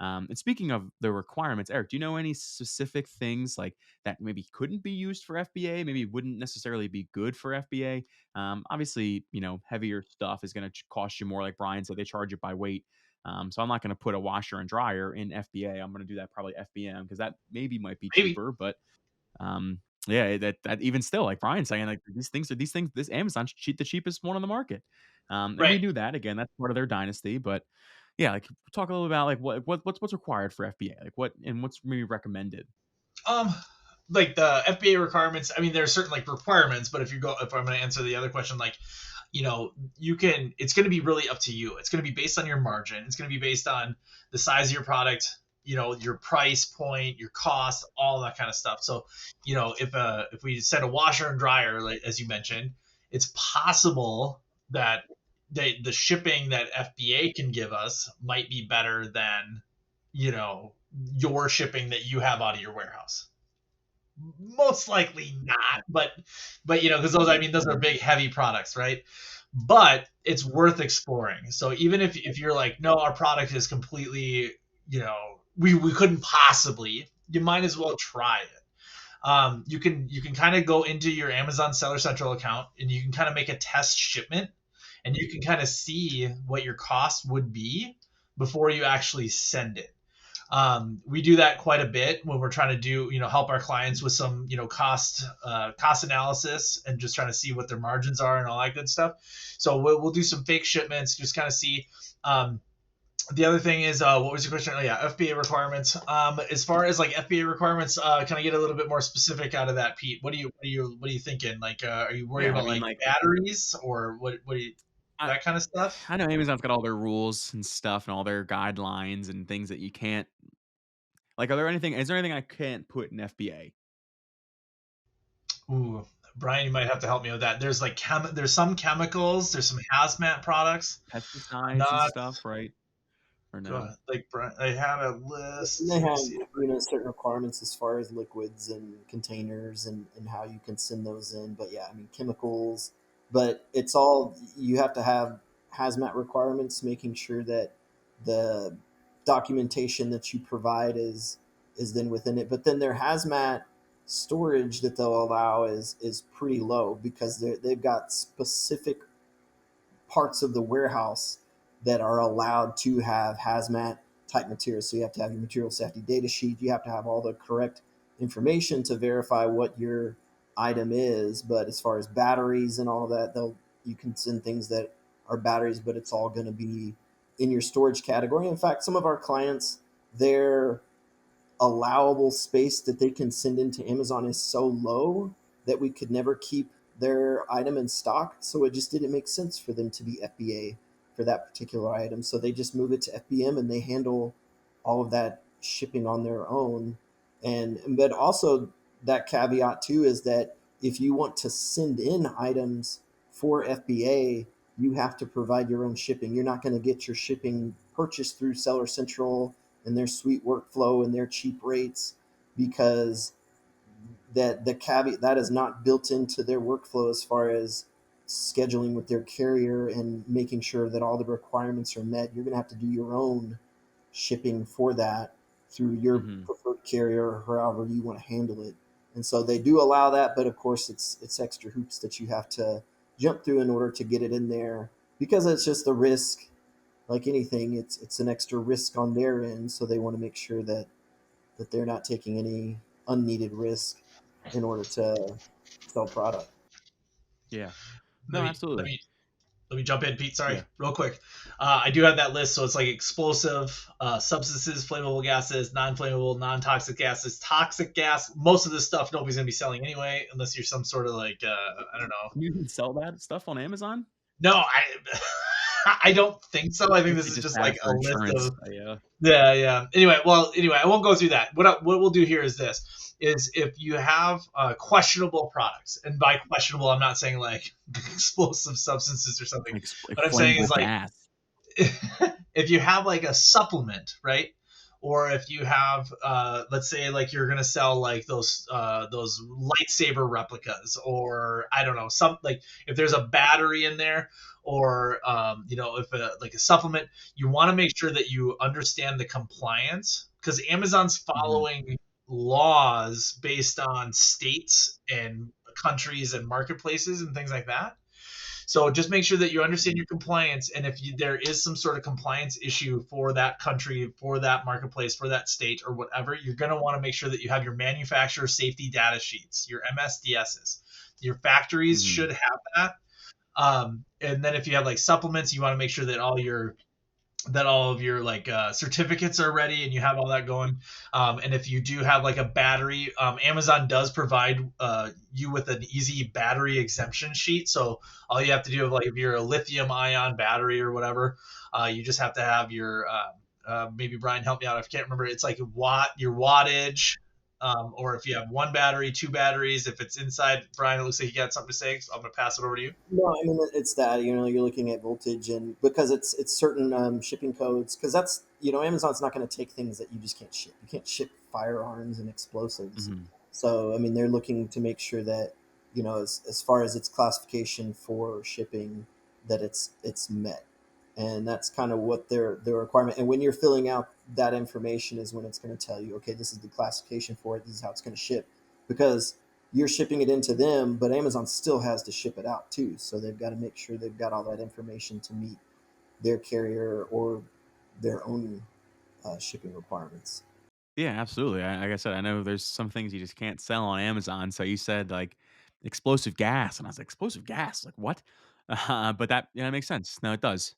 And speaking of the requirements, Eric, do you know any specific things like that maybe couldn't be used for FBA, maybe wouldn't necessarily be good for FBA? Obviously, heavier stuff is going to cost you more. Like Brian said, they charge it by weight. So I'm not going to put a washer and dryer in FBA. I'm going to do that probably FBM because that maybe might be Maybe. cheaper, but yeah, that even still, like Brian's saying, like these things, this Amazon's the cheapest one on the market. And Right. we knew that again, that's part of their dynasty, but yeah, like talk a little about like what's required for FBA, like what's maybe recommended. Um, like the FBA requirements. I mean, there are certain like requirements, but if I'm going to answer the other question, like, it's going to be really up to you. It's going to be based on your margin. It's going to be based on the size of your product, your price point, your cost, all that kind of stuff. So, if we said a washer and dryer, like as you mentioned, it's possible that the shipping that FBA can give us might be better than, your shipping that you have out of your warehouse. Most likely not, but because those are big heavy products, right? But it's worth exploring. So even if you're like, no, our product is completely, we couldn't possibly, you might as well try it. You can kind of go into your Amazon Seller Central account and you can kind of make a test shipment, and you can kind of see what your cost would be before you actually send it. We do that quite a bit when we're trying to do, help our clients with some, cost analysis and just trying to see what their margins are and all that good stuff. So we'll do some fake shipments, just kind of see. The other thing is, what was your question? Oh yeah, FBA requirements. As far as like FBA requirements, can I get a little bit more specific out of that, Pete? What are you thinking? Like, are you worried Yeah, I about mean, like like batteries or what do you, I, that kind of stuff? I know Amazon's got all their rules and stuff and all their guidelines and things that you can't like. Is there anything I can't put in FBA? Ooh, Brian, you might have to help me with that. There's like there's some chemicals, there's some hazmat products. I'm Pesticides and not stuff, right? Or no? like Brian. I had a And list. they Let me have, see. certain requirements as far as liquids and containers and how you can send those in. But yeah, I mean, chemicals, but it's all, you have to have hazmat requirements, making sure that the documentation that you provide is then within it. But then their hazmat storage that they'll allow is pretty low because they've got specific parts of the warehouse that are allowed to have hazmat type materials. So you have to have your material safety data sheet. You have to have all the correct information to verify what your item is. But as far as batteries and all of that, you can send things that are batteries, but it's all going to be in your storage category. In fact, some of our clients, their allowable space that they can send into Amazon is so low that we could never keep their item in stock. So it just didn't make sense for them to be FBA for that particular item. So they just move it to FBM and they handle all of that shipping on their own. But also that caveat too is that if you want to send in items for FBA, you have to provide your own shipping. You're not going to get your shipping purchased through Seller Central and their sweet workflow and their cheap rates, because that the caveat that is not built into their workflow as far as scheduling with their carrier and making sure that all the requirements are met. You're going to have to do your own shipping for that through your Hmm. preferred carrier or however you want to handle it. And so they do allow that, but of course it's extra hoops that you have to jump through in order to get it in there, because it's just a risk. Like anything, it's an extra risk on their end, so they want to make sure that they're not taking any unneeded risk in order to sell product. Yeah. Let No, me let absolutely. me let me jump in, Pete. Sorry, Yeah. real quick. I do have that list, so it's like explosive substances, flammable gases, non-flammable, non-toxic gases, toxic gas. Most of this stuff nobody's gonna be selling anyway, unless you're some sort of like I don't know. You can sell that stuff on Amazon? No, I I don't think so. I think Guess this they is just just have like it a for list insurance. of. Yeah. Yeah, yeah. Anyway, I won't go through that. What we'll do here is this: is if you have questionable products, and by questionable, I'm not saying like explosive substances or something. Like What I'm saying is flammable like gas. if you have like a supplement, right? or if you have, let's say, like you're gonna sell like those lightsaber replicas, or I don't know, some like if there's a battery in there, or if like a supplement, you want to make sure that you understand the compliance, because Amazon's Mhm. following laws based on states and countries and marketplaces and things like that. So just make sure that you understand your compliance, and if there is some sort of compliance issue for that country, for that marketplace, for that state, or whatever, you're going to want to make sure that you have your manufacturer safety data sheets, your MSDSs. Your factories Mhm. should have that. And then if you have like supplements, you want to make sure that all of your like certificates are ready and you have all that going. And if you do have like a battery, Amazon does provide you with an easy battery exemption sheet. So all you have to do, like if you're a lithium ion battery or whatever, you just have to have your maybe Brian help me out. I can't remember. It's like your wattage. Or if you have one battery, two batteries, if it's inside, Brian, it looks like you got something to say. So I'm going to pass it over to you. No, I mean it's that you're looking at voltage, and because it's certain shipping codes, because that's Amazon's not going to take things that you just can't ship. You can't ship firearms and explosives. Mhm. So I mean they're looking to make sure that as far as its classification for shipping, that it's met, and that's kind of what their requirement. And when you're filling out that information is when it's going to tell you, okay, this is the classification for it. This is how it's going to ship, because you're shipping it into them, but Amazon still has to ship it out too. So they've got to make sure they've got all that information to meet their carrier or their own shipping requirements. Yeah, absolutely. Like I said, I know there's some things you just can't sell on Amazon. So you said like explosive gas, and I was like, explosive gas, like what? But that makes sense. No, it does.